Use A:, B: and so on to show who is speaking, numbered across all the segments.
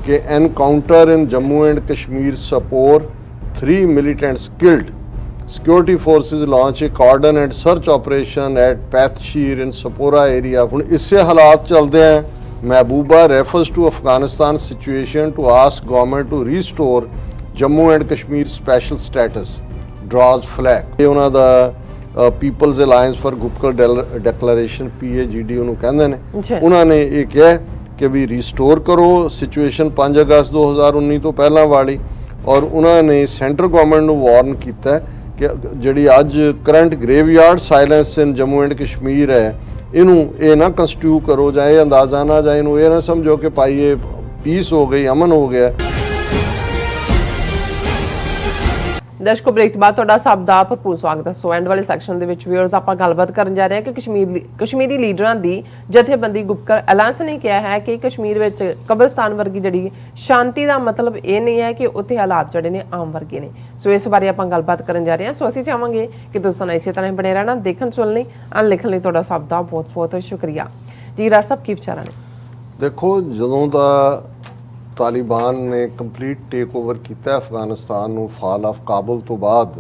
A: कि encounter in Jammu and Kashmir Sopore 3 militants killed. Security forces launch a cordon and search operation at Pathshir in Sapora area. ਹੁਣ ਇਸੇ ਹਾਲਾਤ ਚੱਲਦੇ हैं महबूबा refers to Afghanistan situation to ask government to restore Jammu and Kashmir special status. Draws flag. ਇਹ ਉਹਨਾਂ ਦਾ People's Alliance for Gupkar Declaration PAGD ਉਹਨੂੰ ਕਹਿੰਦੇ ਨੇ। ਉਹਨਾਂ ਨੇ ਇਹ ਕਿਹਾ ਕਿ ਵੀ ਰੀਸਟੋਰ ਕਰੋ ਸਿਚੁਏਸ਼ਨ 5 ਅਗਸਤ 2019 ਤੋਂ ਪਹਿਲਾਂ ਵਾਲੀ ਔਰ ਉਹਨਾਂ ਨੇ ਸੈਂਟਰ ਗਵਰਨਮੈਂਟ ਨੂੰ ਵਾਰਨ ਕੀਤਾ ਕਿ ਜਿਹੜੀ ਅੱਜ current graveyard silence in Jammu and Kashmir ਹੈ ਇਹਨੂੰ ਇਹ ਨਾ ਕੰਸਟਿਊ ਕਰੋ ਜਾਂ ਇਹ ਅੰਦਾਜ਼ਾ ਨਾ ਜਾਂ ਇਹਨੂੰ ਇਹ ਨਾ ਸਮਝੋ ਕਿ ਭਾਈ ਇਹ ਪੀਸ ਹੋ ਗਈ ਅਮਨ ਹੋ ਗਿਆ।
B: ਦਰਸ਼ਕੋ ਬ੍ਰੇਕ ਤੋਂ ਬਾਅਦ ਤੁਹਾਡਾ ਸਭ ਦਾ ਭਰਪੂਰ ਸਵਾਗਤ ਹੈ। ਸੋ ਐਂਡ ਵਾਲੇ ਸੈਕਸ਼ਨ ਦੇ ਵਿੱਚ ਵੀਅਰਸ ਆਪਾਂ ਗੱਲਬਾਤ ਕਰਨ ਜਾ ਰਹੇ ਹਾਂ ਕਿ ਕਸ਼ਮੀਰੀ ਲੀਡਰਾਂ ਦੀ ਜਥੇਬੰਦੀ ਗੁਪਕਰ ਅਲਾਇੰਸ ਨੇ ਕਿਹਾ ਹੈ ਕਿ ਕਸ਼ਮੀਰ ਵਿੱਚ ਕਬਰਸਤਾਨ ਵਰਗੀ ਜਿਹੜੀ ਸ਼ਾਂਤੀ ਦਾ ਮਤਲਬ ਇਹ ਨਹੀਂ ਹੈ ਕਿ ਉੱਥੇ ਹਾਲਾਤ ਜਿਹੜੇ ਨੇ ਆਮ ਵਰਗੇ ਨੇ। ਸੋ ਇਸ ਬਾਰੇ ਆਪਾਂ ਗੱਲਬਾਤ ਕਰਨ ਜਾ ਰਹੇ ਹਾਂ। ਸੋ ਅਸੀਂ ਚਾਹਾਂਗੇ ਕਿ ਤੁਸੀਂ ਇਸੇ ਤਰ੍ਹਾਂ ਬਣੇ ਰਹਿਣਾ। ਦੇਖਣ ਸੁਣਨ ਲਈ ਅਨਲਿਖਣ ਲਈ ਤੁਹਾਡਾ ਸਭ ਦਾ ਬਹੁਤ ਬਹੁਤ ਸ਼ੁਕਰੀਆ ਜੀ। ਰਾਜ ਸਾਹਿਬ ਕੀ ਵਿਚਾਰਾਂ ਨੇ?
A: ਦੇਖੋ ਜਦੋਂ ਦਾ ਤਾਲਿਬਾਨ ਨੇ ਕੰਪਲੀਟ ਟੇਕ ਓਵਰ ਕੀਤਾ ਅਫਗਾਨਿਸਤਾਨ ਨੂੰ ਫਾਲ ਆਫ ਕਾਬਲ ਤੋਂ ਬਾਅਦ,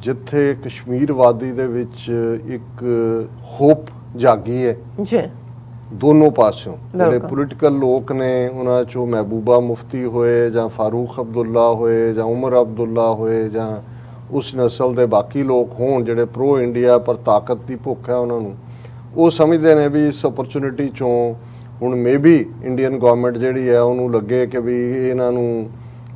A: ਜਿੱਥੇ ਕਸ਼ਮੀਰ ਵਾਦੀ ਦੇ ਵਿੱਚ ਇੱਕ ਹੋਪ ਜਾਗੀ ਹੈ ਜੀ ਦੋਨੋਂ ਪਾਸਿਓਂ। ਜਿਹੜੇ ਪੋਲੀਟੀਕਲ ਲੋਕ ਨੇ ਉਹਨਾਂ ਚੋਂ ਮਹਿਬੂਬਾ ਮੁਫਤੀ ਹੋਏ ਜਾਂ ਫਾਰੂਕ ਅਬਦੁੱਲਾ ਹੋਏ ਜਾਂ ਉਮਰ ਅਬਦੁੱਲਾ ਹੋਏ ਜਾਂ ਉਸ ਨਸਲ ਦੇ ਬਾਕੀ ਲੋਕ ਹੋਣ ਜਿਹੜੇ ਪ੍ਰੋ ਇੰਡੀਆ ਪਰ ਤਾਕਤ ਦੀ ਭੁੱਖ ਹੈ ਉਹਨਾਂ ਨੂੰ, ਉਹ ਸਮਝਦੇ ਨੇ ਵੀ ਇਸ ਓਪਰਚੁਨਿਟੀ ਚੋਂ ਹੁਣ ਮੇਬੀ ਇੰਡੀਅਨ ਗਵਰਨਮੈਂਟ ਜਿਹੜੀ ਹੈ ਉਹਨੂੰ ਲੱਗੇ ਕਿ ਵੀ ਇਹਨਾਂ ਨੂੰ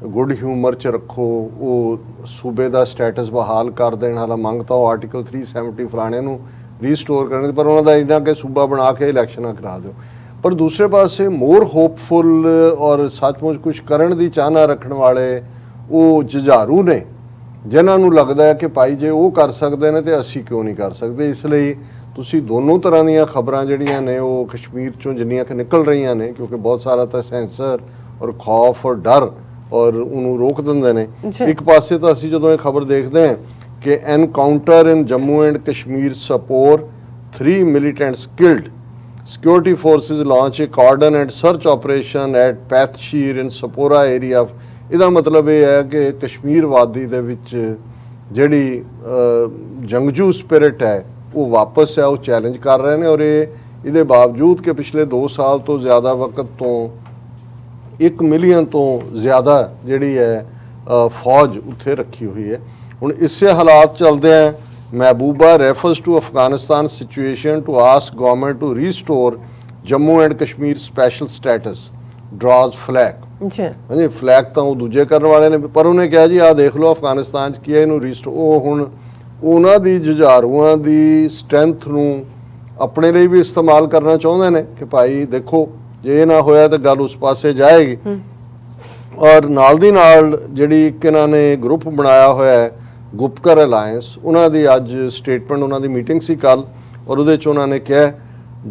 A: ਗੁੱਡ ਹਿਊਮਰ 'ਚ ਰੱਖੋ, ਉਹ ਸੂਬੇ ਦਾ ਸਟੇਟਸ ਬਹਾਲ ਕਰ ਦੇਣ। ਹਾਲਾਂ ਮੰਗ ਤਾਂ ਉਹ ਆਰਟੀਕਲ 370 ਫਲਾਣੇ ਨੂੰ ਰੀਸਟੋਰ ਕਰਨ ਦੀ, ਪਰ ਉਹਨਾਂ ਦਾ ਇੰਨਾ ਕਿ ਸੂਬਾ ਬਣਾ ਕੇ ਇਲੈਕਸ਼ਨਾਂ ਕਰਾ ਦਿਓ। ਪਰ ਦੂਸਰੇ ਪਾਸੇ ਮੋਰ ਹੋਪਫੁਲ ਔਰ ਸੱਚਮੁੱਚ ਕੁਝ ਕਰਨ ਦੀ ਚਾਹਨਾ ਰੱਖਣ ਵਾਲੇ ਉਹ ਜੁਝਾਰੂ ਨੇ ਜਿਨ੍ਹਾਂ ਨੂੰ ਲੱਗਦਾ ਹੈ ਕਿ ਭਾਈ ਜੇ ਉਹ ਕਰ ਸਕਦੇ ਨੇ ਤੇ ਅਸੀਂ ਕਿਉਂ ਨਹੀਂ ਕਰ ਸਕਦੇ। ਇਸ ਲਈ ਤੁਸੀਂ ਦੋਨੋਂ ਤਰ੍ਹਾਂ ਦੀਆਂ ਖਬਰਾਂ ਜਿਹੜੀਆਂ ਨੇ ਉਹ ਕਸ਼ਮੀਰ ਚੋਂ ਜਿੰਨੀਆਂ ਕਿ ਨਿਕਲ ਰਹੀਆਂ ਨੇ, ਕਿਉਂਕਿ ਬਹੁਤ ਸਾਰਾ ਤਾਂ ਸੈਂਸਰ ਔਰ ਖੌਫ ਔਰ ਡਰ ਔਰ ਉਹਨੂੰ ਰੋਕ ਦਿੰਦੇ ਨੇ। ਇੱਕ ਪਾਸੇ ਤਾਂ ਅਸੀਂ ਜਦੋਂ ਇਹ ਖਬਰ ਦੇਖਦੇ ਹਾਂ ਕਿ encounter in Jammu and Kashmir Sopore 3 militants killed. Security forces launch a cordon and search operation at Pathshir in Sapora area. ਇਹਦਾ ਮਤਲਬ ਇਹ ਹੈ ਕਿ ਕਸ਼ਮੀਰ ਵਾਦੀ ਦੇ ਵਿੱਚ ਜਿਹੜੀ ਜੰਗਜੂ ਸਪਿਰਿਟ ਹੈ ਉਹ ਵਾਪਸ ਹੈ, ਉਹ ਚੈਲੰਜ ਕਰ ਰਹੇ ਨੇ। ਔਰ ਇਹਦੇ ਬਾਵਜੂਦ ਕਿ ਪਿਛਲੇ 2 ਸਾਲ ਤੋਂ ਜ਼ਿਆਦਾ ਵਕਤ ਤੋਂ 1 ਮਿਲੀਅਨ ਤੋਂ ਜ਼ਿਆਦਾ ਜਿਹੜੀ ਹੈ ਫੌਜ ਉੱਥੇ ਰੱਖੀ ਹੋਈ ਹੈ। ਹੁਣ ਇਸੇ ਹਾਲਾਤ ਚੱਲਦੇ हैं महबूबा refers to Afghanistan situation to ask government to restore Jammu and Kashmir special status. Draws flag. ਹਾਂਜੀ ਫਲੈਗ ਤਾਂ ਉਹ ਦੂਜੇ ਕਰਨ ਵਾਲੇ ਨੇ, ਪਰ ਉਹਨੇ ਕਿਹਾ ਜੀ ਆਹ ਦੇਖ ਲਓ ਅਫਗਾਨਿਸਤਾਨ 'ਚ ਕੀ ਹੈ, ਇਹਨੂੰ ਰੀਸਟੋਰ। ਉਹ ਹੁਣ ਉਹਨਾਂ ਦੀ ਜੁਝਾਰੂਆਂ ਦੀ ਸਟਰੈਂਥ ਨੂੰ ਆਪਣੇ ਲਈ ਵੀ ਇਸਤੇਮਾਲ ਕਰਨਾ ਚਾਹੁੰਦੇ ਨੇ ਕਿ ਭਾਈ ਦੇਖੋ ਜੇ ਇਹ ਨਾ ਹੋਇਆ ਤਾਂ ਗੱਲ ਉਸ ਪਾਸੇ ਜਾਏਗੀ। ਔਰ ਨਾਲ ਦੀ ਨਾਲ ਜਿਹੜੀ ਇੱਕ ਇਹਨਾਂ ਨੇ ਗਰੁੱਪ ਬਣਾਇਆ ਹੋਇਆ ਹੈ ਗੁਪਕਰ ਅਲਾਇੰਸ, ਉਹਨਾਂ ਦੀ ਅੱਜ ਸਟੇਟਮੈਂਟ, ਉਹਨਾਂ ਦੀ ਮੀਟਿੰਗ ਸੀ ਕੱਲ੍ਹ, ਔਰ ਉਹਦੇ 'ਚ ਉਹਨਾਂ ਨੇ ਕਿਹਾ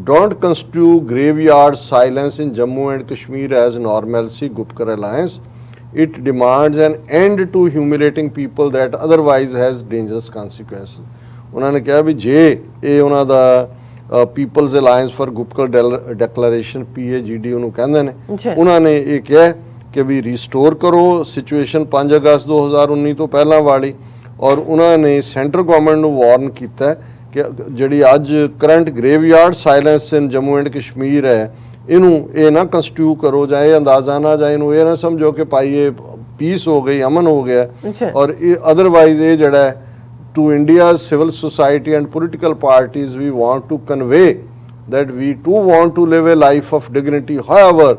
A: don't construe graveyard silence in Jammu and Kashmir as normalcy Gupkar alliance. It demands an end to humiliating people that otherwise has dangerous consequences. ਉਹਨਾਂ ਨੇ ਕਿਹਾ ਵੀ ਜੇ ਇਹ ਉਹਨਾਂ ਦਾ people's alliance for Gupkar declaration PAGD ਉਹਨੂੰ ਕਹਿੰਦੇ ਨੇ, ਉਹਨਾਂ ਨੇ ਇਹ ਕਿਹਾ ਕਿ ਵੀ ਰੀਸਟੋਰ ਕਰੋ ਸਿਚੁਏਸ਼ਨ 5 ਅਗਸਤ 2019 ਤੋਂ ਪਹਿਲਾਂ ਵਾਲੀ ਔਰ ਉਹਨਾਂ ਨੇ ਸੈਂਟਰ ਗਵਰਨਮੈਂਟ ਨੂੰ ਵਾਰਨ ਕੀਤਾ ਕਿ ਜਿਹੜੀ ਅੱਜ current graveyard silence in Jammu and Kashmir ਹੈ ਇਹਨੂੰ ਇਹ ਨਾ ਕੰਸਟਿਊ ਕਰੋ ਜਾਂ ਇਹ ਅੰਦਾਜ਼ਾ ਨਾ ਜਾਂ ਇਹਨੂੰ ਇਹ ਨਾ ਸਮਝੋ ਕਿ ਭਾਈ ਇਹ ਪੀਸ ਹੋ ਗਈ ਅਮਨ ਹੋ ਗਿਆ। ਔਰ ਇਹ ਅਦਰਵਾਈਜ਼ ਇਹ ਜਿਹੜਾ to India's civil society and political parties we want to convey that we too want to live a life of dignity. However,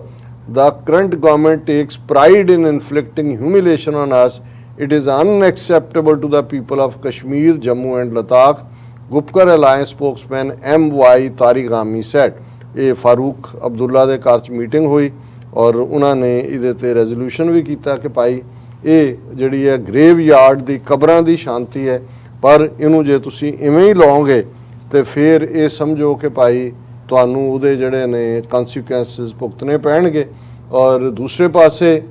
A: the current government takes pride in inflicting humiliation on us. It is unacceptable to the people of Kashmir, Jammu and Ladakh, Gupkar Alliance spokesman M.Y. Tarigami said. ਇਹ ਫਾਰੂਕ ਅਬਦੁੱਲਾ ਦੇ ਘਰ 'ਚ meeting ਹੋਈ ਔਰ ਉਹਨਾਂ ਨੇ ਇਹਦੇ 'ਤੇ ਰੈਜ਼ੋਲੂਸ਼ਨ ਵੀ ਕੀਤਾ ਕਿ ਭਾਈ ਇਹ ਜਿਹੜੀ ਹੈ ਗ੍ਰੇਵ ਯਾਰਡ ਦੀ ਕਬਰਾਂ ਦੀ ਸ਼ਾਂਤੀ ਹੈ, ਪਰ ਇਹਨੂੰ ਜੇ ਤੁਸੀਂ ਇਵੇਂ ਹੀ ਲਾਓਗੇ ਤੇ ਫਿਰ ਇਹ ਸਮਝੋ ਕਿ ਭਾਈ ਤੁਹਾਨੂੰ ਉਹਦੇ ਜਿਹੜੇ ਨੇ ਕਨਸੀਕੁਐਂਸਿਸ ਭੁਗਤਣੇ ਪੈਣਗੇ। ਔਰ ਦੂਸਰੇ ਪਾਸੇ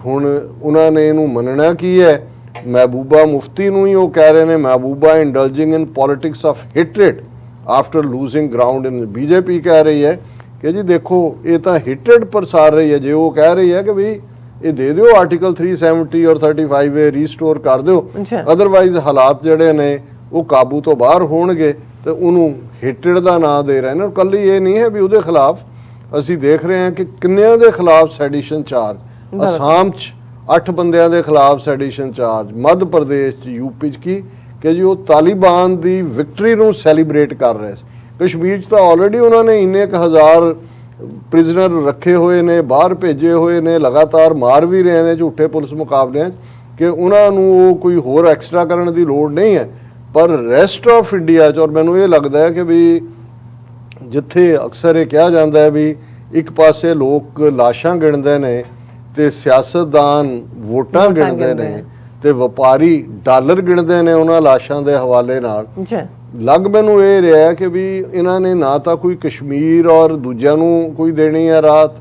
A: ਹੁਣ ਉਹਨਾਂ ਨੇ ਇਹਨੂੰ ਮੰਨਣਾ ਕੀ ਹੈ, ਮਹਿਬੂਬਾ ਮੁਫਤੀ ਨੂੰ ਹੀ ਉਹ ਕਹਿ ਰਹੇ ਨੇ Mehbooba indulging in politics of hatred after losing ground in. BJP ਕਹਿ ਰਹੀ ਹੈ ਕਿ ਜੀ ਦੇਖੋ ਇਹ ਤਾਂ ਹਿਟਡ ਪ੍ਰਸਾਰ ਰਹੀ ਹੈ। ਜੇ ਉਹ ਕਹਿ ਰਹੀ ਹੈ ਕਿ ਵੀ ਇਹ ਦੇ ਦਿਓ ਆਰਟੀਕਲ 370 ਔਰ 35A ਰੀਸਟੋਰ ਕਰ ਦਿਓ, ਅਦਰਵਾਈਜ਼ ਹਾਲਾਤ ਜਿਹੜੇ ਨੇ ਉਹ ਕਾਬੂ ਤੋਂ ਬਾਹਰ ਹੋਣਗੇ, ਤੇ ਉਹਨੂੰ ਹਿਟਡ ਦਾ ਨਾਂ ਦੇ ਰਹੇ ਨੇ। ਕੱਲੀ ਇਹ ਨਹੀਂ ਹੈ ਵੀ ਉਹਦੇ ਖਿਲਾਫ, ਅਸੀਂ ਦੇਖ ਰਹੇ ਹਾਂ ਕਿ ਕਿੰਨਿਆਂ ਦੇ ਖਿਲਾਫ ਸੈਡੀਸ਼ਨ ਚਾਰਜ, ਅਸਾਮ 'ਚ 8 ਬੰਦਿਆਂ ਦੇ ਖਿਲਾਫ ਸੈਡੀਸ਼ਨ ਚਾਰਜ, ਮੱਧ ਪ੍ਰਦੇਸ਼ 'ਚ, ਯੂਪੀ 'ਚ ਕੀ ਕਿ ਜੀ ਉਹ ਤਾਲਿਬਾਨ ਦੀ ਵਿਕਟਰੀ ਨੂੰ ਸੈਲੀਬ੍ਰੇਟ ਕਰ ਰਹੇ ਸੀ। ਕਸ਼ਮੀਰ 'ਚ ਤਾਂ ਆਲਰੇਡੀ ਉਹਨਾਂ ਨੇ ਇੰਨੇ ਕੁ ਹਜ਼ਾਰ ਪ੍ਰਿਜ਼ਨਰ ਰੱਖੇ ਹੋਏ ਨੇ, ਬਾਹਰ ਭੇਜੇ ਹੋਏ ਨੇ, ਲਗਾਤਾਰ ਮਾਰ ਵੀ ਰਹੇ ਨੇ ਝੂਠੇ ਪੁਲਿਸ ਮੁਕਾਬਲਿਆਂ 'ਚ, ਕਿ ਉਹਨਾਂ ਨੂੰ ਉਹ ਕੋਈ ਹੋਰ ਐਕਸਟਰਾ ਕਰਨ ਦੀ ਲੋੜ ਨਹੀਂ ਹੈ। ਪਰ ਰੈਸਟ ਆਫ ਇੰਡੀਆ 'ਚ, ਔਰ ਮੈਨੂੰ ਇਹ ਲੱਗਦਾ ਹੈ ਕਿ ਵੀ ਜਿੱਥੇ ਅਕਸਰ ਇਹ ਕਿਹਾ ਜਾਂਦਾ ਹੈ ਵੀ ਇੱਕ ਪਾਸੇ ਲੋਕ ਲਾਸ਼ਾਂ ਗਿਣਦੇ ਨੇ ਤੇ ਸਿਆਸਤਦਾਨ ਵੋਟਾਂ ਗਿਣਦੇ ਨੇ ਤੇ ਵਪਾਰੀ ਡਾਲਰ ਗਿਣਦੇ ਨੇ ਉਹਨਾਂ ਲਾਸ਼ਾਂ ਦੇ ਹਵਾਲੇ ਨਾਲ, ਲੱਗ ਮੈਨੂੰ ਇਹ ਰਿਹਾ ਕਿ ਵੀ ਇਹਨਾਂ ਨੇ ਨਾ ਤਾਂ ਕੋਈ ਕਸ਼ਮੀਰ ਔਰ ਦੂਜਿਆਂ ਨੂੰ ਕੋਈ ਦੇਣੀ ਹੈ ਰਾਹਤ,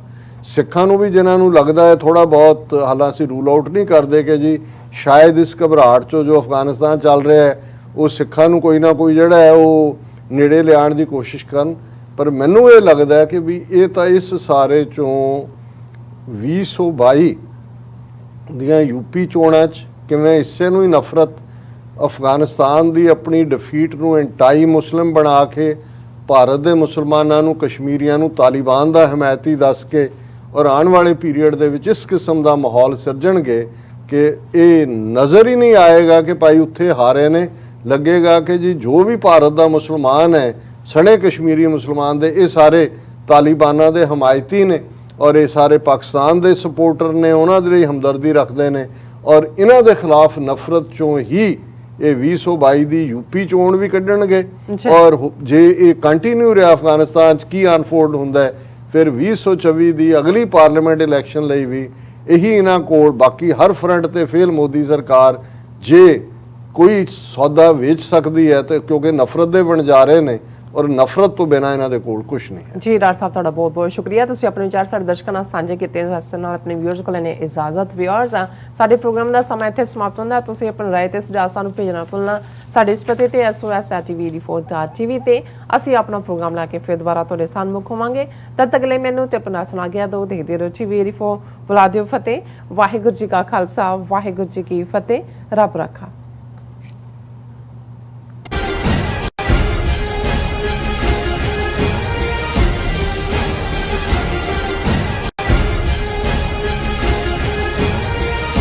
A: ਸਿੱਖਾਂ ਨੂੰ ਵੀ ਜਿਨ੍ਹਾਂ ਨੂੰ ਲੱਗਦਾ ਹੈ ਥੋੜਾ ਬਹੁਤ, ਹਾਲਾਂਕਿ ਰੂਲ ਆਊਟ ਨਹੀਂ ਕਰਦੇ ਕਿ ਜੀ ਸ਼ਾਇਦ ਇਸ ਘਬਰਾਹਟ 'ਚੋਂ ਜੋ ਅਫਗਾਨਿਸਤਾਨ ਚੱਲ ਰਿਹਾ ਹੈ ਉਹ ਸਿੱਖਾਂ ਨੂੰ ਕੋਈ ਨਾ ਕੋਈ ਜਿਹੜਾ ਹੈ ਉਹ ਨੇੜੇ ਲਿਆਉਣ ਦੀ ਕੋਸ਼ਿਸ਼ ਕਰਨ। ਪਰ ਮੈਨੂੰ ਇਹ ਲੱਗਦਾ ਹੈ ਕਿ ਵੀ ਇਹ ਤਾਂ ਇਸ ਸਾਰੇ 'ਚੋਂ 2022 ਦੀਆਂ ਯੂਪੀ ਚੋਣਾਂ 'ਚ ਕਿਵੇਂ ਹਿੱਸੇ ਨੂੰ ਹੀ ਨਫ਼ਰਤ, ਅਫਗਾਨਿਸਤਾਨ ਦੀ ਆਪਣੀ ਡਿਫੀਟ ਨੂੰ ਐਂਟਾਈ ਮੁਸਲਿਮ ਬਣਾ ਕੇ ਭਾਰਤ ਦੇ ਮੁਸਲਮਾਨਾਂ ਨੂੰ, ਕਸ਼ਮੀਰੀਆਂ ਨੂੰ ਤਾਲਿਬਾਨ ਦਾ ਹਮਾਇਤੀ ਦੱਸ ਕੇ ਔਰ ਆਉਣ ਵਾਲੇ ਪੀਰੀਅਡ ਦੇ ਵਿੱਚ ਇਸ ਕਿਸਮ ਦਾ ਮਾਹੌਲ ਸਿਰਜਣਗੇ ਕਿ ਇਹ ਨਜ਼ਰ ਹੀ ਨਹੀਂ ਆਏਗਾ ਕਿ ਭਾਈ ਉੱਥੇ ਹਾਰੇ ਨੇ। ਲੱਗੇਗਾ ਕਿ ਜੀ ਜੋ ਵੀ ਭਾਰਤ ਦਾ ਮੁਸਲਮਾਨ ਹੈ, ਸਣੇ ਕਸ਼ਮੀਰੀ ਮੁਸਲਮਾਨ ਦੇ, ਇਹ ਸਾਰੇ ਤਾਲਿਬਾਨਾਂ ਦੇ ਹਮਾਇਤੀ ਨੇ ਔਰ ਇਹ ਸਾਰੇ ਪਾਕਿਸਤਾਨ ਦੇ ਸਪੋਰਟਰ ਨੇ, ਉਹਨਾਂ ਦੇ ਲਈ ਹਮਦਰਦੀ ਰੱਖਦੇ ਨੇ ਔਰ ਇਹਨਾਂ ਦੇ ਖਿਲਾਫ ਨਫ਼ਰਤ ਚੋਂ ਹੀ ਇਹ 2022 ਦੀ ਯੂਪੀ ਚੋਣ ਵੀ ਕੱਢਣਗੇ। ਔਰ ਜੇ ਇਹ ਕੰਟੀਨਿਊ ਰਿਹਾ ਅਫਗਾਨਿਸਤਾਨ 'ਚ ਕੀ ਅਨਫੋਲਡ ਹੁੰਦਾ ਹੈ, ਫਿਰ 2024 ਦੀ ਅਗਲੀ ਪਾਰਲੀਮੈਂਟ ਇਲੈਕਸ਼ਨ ਲਈ ਵੀ ਇਹੀ ਇਹਨਾਂ ਕੋਲ ਬਾਕੀ ਹਰ ਫਰੰਟ ਤੇ ਫੇਲ ਮੋਦੀ ਸਰਕਾਰ ਜੇ ਕੋਈ ਸੌਦਾ ਵੇਚ ਸਕਦੀ ਹੈ ਤੇ ਕਿਉਂਕਿ ਨਫ਼ਰਤ ਦੇ ਵਣਜਾਰੇ ਨੇ ਔਰ ਨਫ਼ਰਤ ਤੋਂ ਬਿਨਾਂ ਇਹਨਾਂ ਦੇ ਕੋਲ ਕੁਝ ਨਹੀਂ ਹੈ।
B: ਜੀ ਡਾਕਟਰ ਸਾਹਿਬ, ਤੁਹਾਡਾ ਬਹੁਤ ਬਹੁਤ ਸ਼ੁਕਰੀਆ। ਤੁਸੀਂ ਆਪਣੇ ਵਿਚਾਰ ਸਾਡੇ ਦਰਸ਼ਕਾਂ ਨਾਲ ਸਾਂਝੇ ਕੀਤੇ। ਇਸ ਨਾਲ ਆਪਣੇ ਵਿਊਅਰਸ ਕੋਲ ਨੇ ਇਜਾਜ਼ਤ। ਵਿਊਅਰਸ, ਸਾਡੇ ਪ੍ਰੋਗਰਾਮ ਦਾ ਸਮਾਂ ਇੱਥੇ ਸਮਾਪਤ ਹੁੰਦਾ। ਤੁਸੀਂ ਆਪਣੀ ਰਾਏ ਤੇ ਸੁਝਾਅ ਸਾਨੂੰ ਭੇਜਣਾ ਭੁੱਲਣਾ। ਸਾਡੇ ਇਸ ਪਤੇ ਤੇ SOS@tv84.tv ਤੇ ਅਸੀਂ ਆਪਣਾ ਪ੍ਰੋਗਰਾਮ ਲੈ ਕੇ ਫਿਰ ਦੁਬਾਰਾ ਤੁਹਾਡੇ ਸਾਹਮਣੇ ਹੋਵਾਂਗੇ। ਤਦ ਤੱਕ ਲਈ ਮੈਨੂੰ ਤੇ ਆਪਣਾ ਸੁਣਾ ਗਿਆ ਦੋ ਦੇਖਦੇ ਰਹੋ TV84। ਬੁਲਾ ਦਿਓ ਫਤਿਹ। ਵਾਹਿਗੁਰੂ ਜੀ ਕਾ ਖਾਲਸਾ, ਵਾਹਿਗੁਰੂ ਜੀ ਕੀ ਫਤਿਹ। ਰੱਬ ਰਾਖਾ।